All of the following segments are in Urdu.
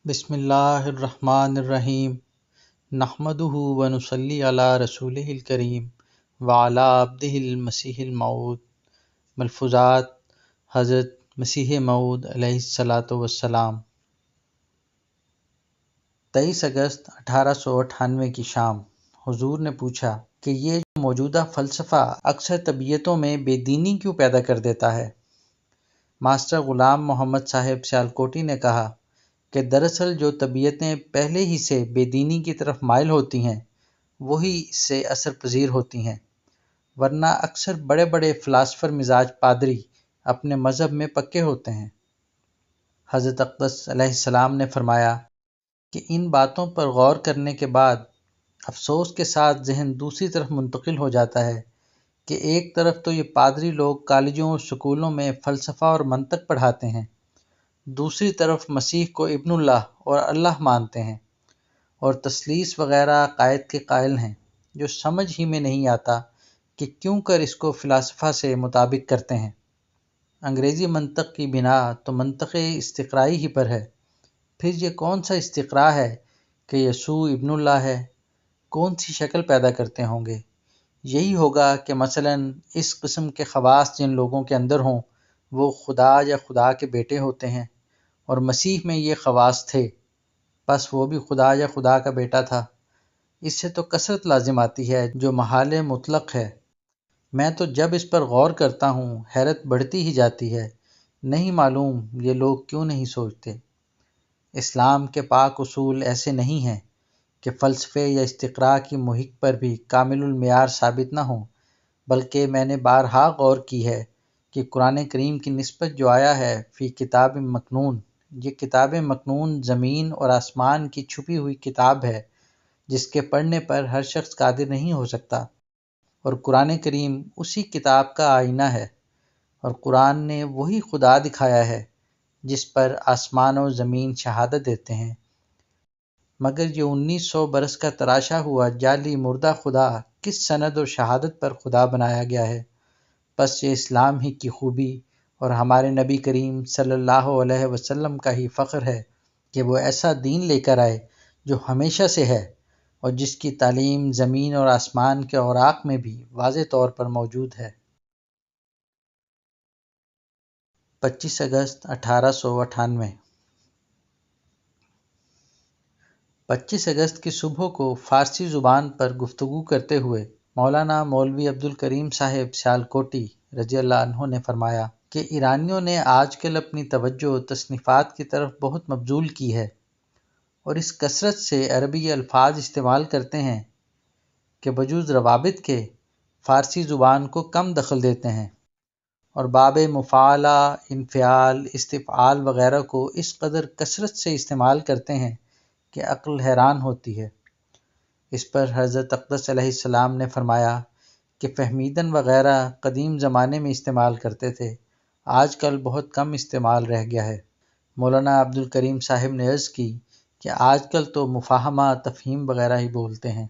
بسم اللہ الرحمن الرحیم نحمدہ ونصلی علی رسولہ الکریم وعلی عبدہ المسیح الموعود ملفوظات حضرت مسیح موعود علیہ الصلاۃ والسلام۔ 23 اگست 1898 کی شام حضور نے پوچھا کہ یہ جو موجودہ فلسفہ اکثر طبیعتوں میں بے دینی کیوں پیدا کر دیتا ہے؟ ماسٹر غلام محمد صاحب سیالکوٹی نے کہا کہ دراصل جو طبیعتیں پہلے ہی سے بے دینی کی طرف مائل ہوتی ہیں وہی اس سے اثر پذیر ہوتی ہیں، ورنہ اکثر بڑے بڑے فلاسفر مزاج پادری اپنے مذہب میں پکے ہوتے ہیں۔ حضرت اقدس علیہ السلام نے فرمایا کہ ان باتوں پر غور کرنے کے بعد افسوس کے ساتھ ذہن دوسری طرف منتقل ہو جاتا ہے کہ ایک طرف تو یہ پادری لوگ کالجوں اور سکولوں میں فلسفہ اور منطق پڑھاتے ہیں، دوسری طرف مسیح کو ابن اللہ اور اللہ مانتے ہیں اور تثلیث وغیرہ عقائد کے قائل ہیں، جو سمجھ ہی میں نہیں آتا کہ کیوں کر اس کو فلسفہ سے مطابق کرتے ہیں۔ انگریزی منطق کی بنا تو منطق استقرائی ہی پر ہے، پھر یہ کون سا استقراء ہے کہ یسوع ابن اللہ ہے؟ کون سی شکل پیدا کرتے ہوں گے؟ یہی ہوگا کہ مثلاً اس قسم کے خواص جن لوگوں کے اندر ہوں وہ خدا یا خدا کے بیٹے ہوتے ہیں، اور مسیح میں یہ خواص تھے، بس وہ بھی خدا یا خدا کا بیٹا تھا۔ اس سے تو کثرت لازم آتی ہے جو محال مطلق ہے۔ میں تو جب اس پر غور کرتا ہوں حیرت بڑھتی ہی جاتی ہے، نہیں معلوم یہ لوگ کیوں نہیں سوچتے۔ اسلام کے پاک اصول ایسے نہیں ہیں کہ فلسفے یا استقراء کی محک پر بھی کامل المعیار ثابت نہ ہوں، بلکہ میں نے بارہا غور کی ہے کہ قرآن کریم کی نسبت جو آیا ہے فی کتاب مکنون، یہ کتاب مکنون زمین اور آسمان کی چھپی ہوئی کتاب ہے جس کے پڑھنے پر ہر شخص قادر نہیں ہو سکتا، اور قرآن کریم اسی کتاب کا آئینہ ہے، اور قرآن نے وہی خدا دکھایا ہے جس پر آسمان و زمین شہادت دیتے ہیں، مگر یہ 1900 برس کا تراشا ہوا جعلی مردہ خدا کس سند اور شہادت پر خدا بنایا گیا ہے؟ بس یہ اسلام ہی کی خوبی اور ہمارے نبی کریم صلی اللہ علیہ وسلم کا ہی فخر ہے کہ وہ ایسا دین لے کر آئے جو ہمیشہ سے ہے اور جس کی تعلیم زمین اور آسمان کے اوراق میں بھی واضح طور پر موجود ہے۔ 25 اگست 1898 25 اگست کی صبح کو فارسی زبان پر گفتگو کرتے ہوئے مولانا مولوی عبدالکریم صاحب سیالکوٹی رضی اللہ عنہ نے فرمایا کہ ایرانیوں نے آج کل اپنی توجہ تصنیفات کی طرف بہت مبذول کی ہے، اور اس کثرت سے عربی الفاظ استعمال کرتے ہیں کہ بجز روابط کے فارسی زبان کو کم دخل دیتے ہیں، اور باب مفاعلہ، انفعال، استفعال وغیرہ کو اس قدر کثرت سے استعمال کرتے ہیں کہ عقل حیران ہوتی ہے۔ اس پر حضرت اقدس علیہ السلام نے فرمایا کہ فہمیدن وغیرہ قدیم زمانے میں استعمال کرتے تھے، آج کل بہت کم استعمال رہ گیا ہے۔ مولانا عبدالکریم صاحب نے عرض کی کہ آج کل تو مفاہمہ، تفہیم وغیرہ ہی بولتے ہیں۔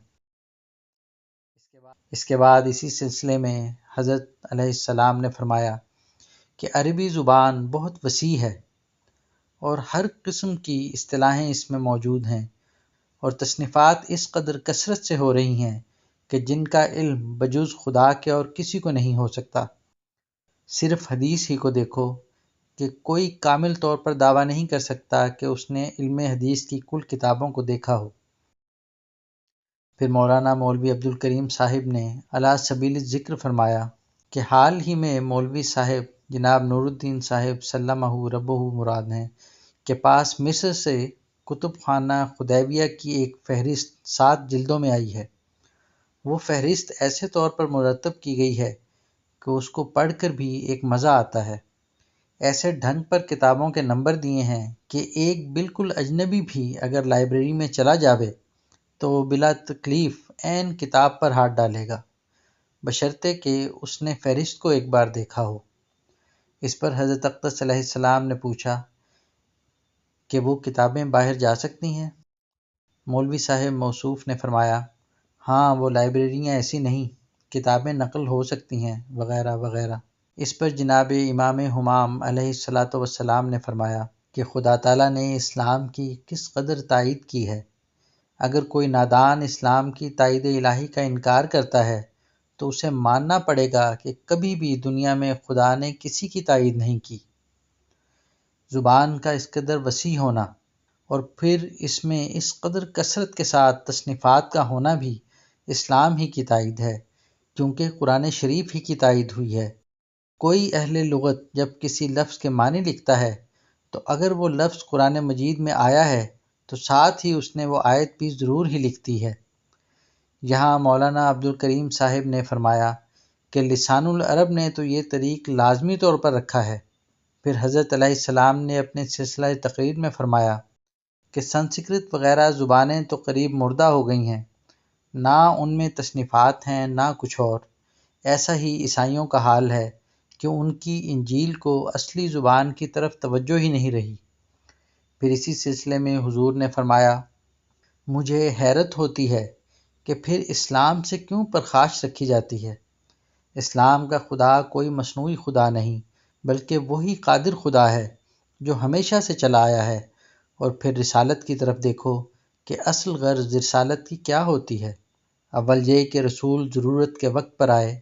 اس کے بعد اسی سلسلے میں حضرت علیہ السلام نے فرمایا کہ عربی زبان بہت وسیع ہے اور ہر قسم کی اصطلاحیں اس میں موجود ہیں، اور تصنیفات اس قدر کثرت سے ہو رہی ہیں کہ جن کا علم بجز خدا کے اور کسی کو نہیں ہو سکتا۔ صرف حدیث ہی کو دیکھو کہ کوئی کامل طور پر دعویٰ نہیں کر سکتا کہ اس نے علم حدیث کی کل کتابوں کو دیکھا ہو۔ پھر مولانا مولوی عبدالکریم صاحب نے علی سبیل الذکر فرمایا کہ حال ہی میں مولوی صاحب جناب نور الدین صاحب سلمہ ربہ مراد ہیں کے پاس مصر سے کتب خانہ خدیویہ کی ایک فہرست 7 جلدوں میں آئی ہے۔ وہ فہرست ایسے طور پر مرتب کی گئی ہے کہ اس کو پڑھ کر بھی ایک مزہ آتا ہے۔ ایسے ڈھنگ پر کتابوں کے نمبر دیے ہیں کہ ایک بالکل اجنبی بھی اگر لائبریری میں چلا جاوے تو وہ بلا تکلیف عین کتاب پر ہاتھ ڈالے گا، بشرطے کہ اس نے فہرست کو ایک بار دیکھا ہو۔ اس پر حضرت اقدس علیہ السلام نے پوچھا کہ وہ کتابیں باہر جا سکتی ہیں؟ مولوی صاحب موصوف نے فرمایا ہاں، وہ لائبریریاں ایسی نہیں، کتابیں نقل ہو سکتی ہیں وغیرہ وغیرہ۔ اس پر جناب امام ہمام علیہ الصلاۃ والسلام نے فرمایا کہ خدا تعالیٰ نے اسلام کی کس قدر تائید کی ہے۔ اگر کوئی نادان اسلام کی تائید الہی کا انکار کرتا ہے تو اسے ماننا پڑے گا کہ کبھی بھی دنیا میں خدا نے کسی کی تائید نہیں کی۔ زبان کا اس قدر وسیع ہونا اور پھر اس میں اس قدر کثرت کے ساتھ تصنیفات کا ہونا بھی اسلام ہی کی تائید ہے، کیونکہ قرآن شریف ہی کی تائید ہوئی ہے۔ کوئی اہل لغت جب کسی لفظ کے معنی لکھتا ہے تو اگر وہ لفظ قرآن مجید میں آیا ہے تو ساتھ ہی اس نے وہ آیت بھی ضرور ہی لکھتی ہے۔ یہاں مولانا عبد الکریم صاحب نے فرمایا کہ لسان العرب نے تو یہ طریق لازمی طور پر رکھا ہے۔ پھر حضرت علیہ السلام نے اپنے سلسلہ تقریر میں فرمایا کہ سنسکرت وغیرہ زبانیں تو قریب مردہ ہو گئی ہیں، نہ ان میں تصنیفات ہیں نہ کچھ اور۔ ایسا ہی عیسائیوں کا حال ہے کہ ان کی انجیل کو اصلی زبان کی طرف توجہ ہی نہیں رہی۔ پھر اسی سلسلے میں حضور نے فرمایا، مجھے حیرت ہوتی ہے کہ پھر اسلام سے کیوں پرخاش رکھی جاتی ہے۔ اسلام کا خدا کوئی مصنوعی خدا نہیں، بلکہ وہی قادر خدا ہے جو ہمیشہ سے چلا آیا ہے۔ اور پھر رسالت کی طرف دیکھو کہ اصل غرض رسالت کی کیا ہوتی ہے۔ اول یہ کہ رسول ضرورت کے وقت پر آئے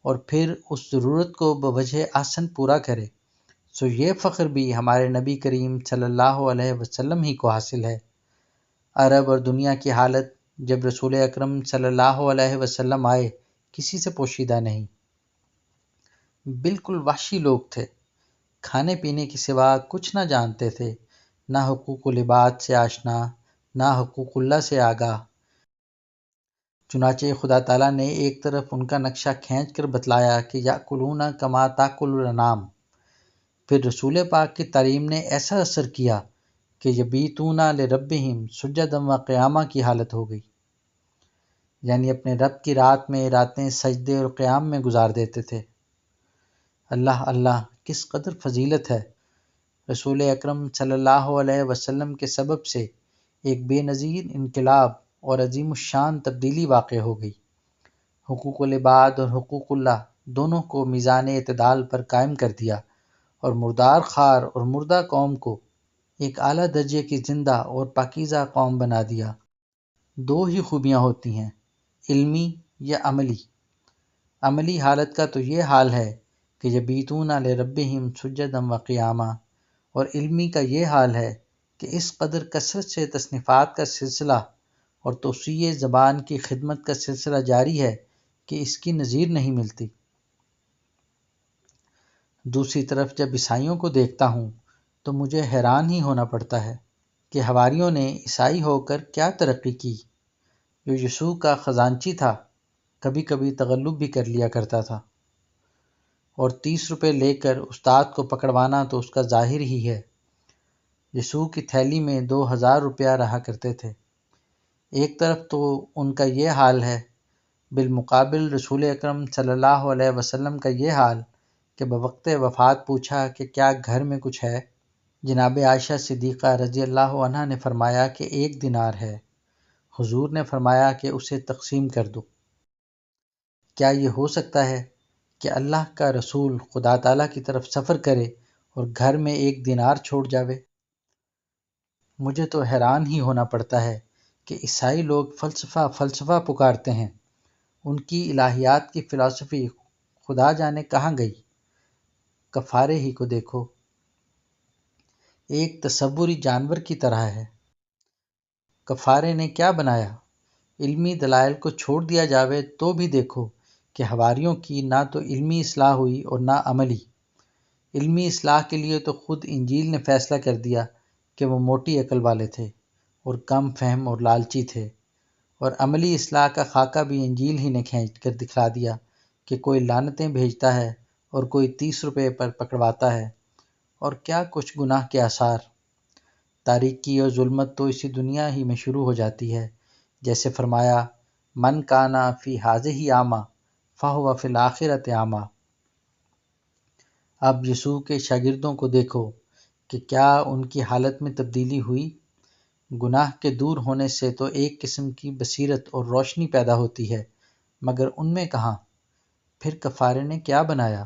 اور پھر اس ضرورت کو بوجہ احسن پورا کرے۔ سو یہ فخر بھی ہمارے نبی کریم صلی اللہ علیہ وسلم ہی کو حاصل ہے۔ عرب اور دنیا کی حالت جب رسول اکرم صلی اللہ علیہ وسلم آئے کسی سے پوشیدہ نہیں، بالکل وحشی لوگ تھے، کھانے پینے کے سوا کچھ نہ جانتے تھے، نہ حقوق العباد سے آشنا، نہ حقوق اللہ سے آگاہ۔ چنانچہ خدا تعالیٰ نے ایک طرف ان کا نقشہ کھینچ کر بتلایا کہ یأکلون کما تأکل الانعام۔ پھر رسول پاک کی تعلیم نے ایسا اثر کیا کہ یبیتون لربہم سجدا و قیاما کی حالت ہو گئی، یعنی اپنے رب کی رات میں راتیں سجدے اور قیام میں گزار دیتے تھے۔ اللہ اللہ، کس قدر فضیلت ہے۔ رسول اکرم صلی اللہ علیہ وسلم کے سبب سے ایک بے نظیر انقلاب اور عظیم الشان تبدیلی واقع ہو گئی۔ حقوق العباد اور حقوق اللہ دونوں کو میزان اعتدال پر قائم کر دیا اور مردار خوار اور مردہ قوم کو ایک اعلیٰ درجے کی زندہ اور پاکیزہ قوم بنا دیا۔ دو ہی خوبیاں ہوتی ہیں، علمی یا عملی۔ عملی حالت کا تو یہ حال ہے کہ یبیتون لربہم سجدا و قیاما، اور علمی کا یہ حال ہے کہ اس قدر کثرت سے تصنیفات کا سلسلہ اور توسیع زبان کی خدمت کا سلسلہ جاری ہے کہ اس کی نظیر نہیں ملتی۔ دوسری طرف جب عیسائیوں کو دیکھتا ہوں تو مجھے حیران ہی ہونا پڑتا ہے کہ حواریوں نے عیسائی ہو کر کیا ترقی کی۔ جو یسوع کا خزانچی تھا کبھی کبھی تغلب بھی کر لیا کرتا تھا، اور 30 روپے لے کر استاد کو پکڑوانا تو اس کا ظاہر ہی ہے۔ یسوع کی تھیلی میں 2000 روپیہ رہا کرتے تھے۔ ایک طرف تو ان کا یہ حال ہے، بالمقابل رسول اکرم صلی اللہ علیہ وسلم کا یہ حال کہ بوقت وفات پوچھا کہ کیا گھر میں کچھ ہے؟ جناب عائشہ صدیقہ رضی اللہ عنہا نے فرمایا کہ 1 دینار ہے۔ حضور نے فرمایا کہ اسے تقسیم کر دو۔ کیا یہ ہو سکتا ہے کہ اللہ کا رسول خدا تعالیٰ کی طرف سفر کرے اور گھر میں 1 دینار چھوڑ جاوے؟ مجھے تو حیران ہی ہونا پڑتا ہے کہ عیسائی لوگ فلسفہ پکارتے ہیں، ان کی الہیات کی فلسفی خدا جانے کہاں گئی۔ کفارے ہی کو دیکھو، ایک تصوری جانور کی طرح ہے۔ کفارے نے کیا بنایا؟ علمی دلائل کو چھوڑ دیا جاوے تو بھی دیکھو کہ حواریوں کی نہ تو علمی اصلاح ہوئی اور نہ عملی۔ علمی اصلاح کے لیے تو خود انجیل نے فیصلہ کر دیا کہ وہ موٹی عقل والے تھے اور کم فہم اور لالچی تھے، اور عملی اصلاح کا خاکہ بھی انجیل ہی نے کھینچ کر دکھلا دیا کہ کوئی لعنتیں بھیجتا ہے اور کوئی 30 روپے پر پکڑواتا ہے، اور کیا کچھ گناہ کے آثار۔ تاریکی اور ظلمت تو اسی دنیا ہی میں شروع ہو جاتی ہے، جیسے فرمایا من کانا فی ہذہ اعمی فہو فی الآخرۃ اعمی۔ اب یسوع کے شاگردوں کو دیکھو کہ کیا ان کی حالت میں تبدیلی ہوئی۔ گناہ کے دور ہونے سے تو ایک قسم کی بصیرت اور روشنی پیدا ہوتی ہے، مگر ان میں کہاں؟ پھر کفارے نے کیا بنایا؟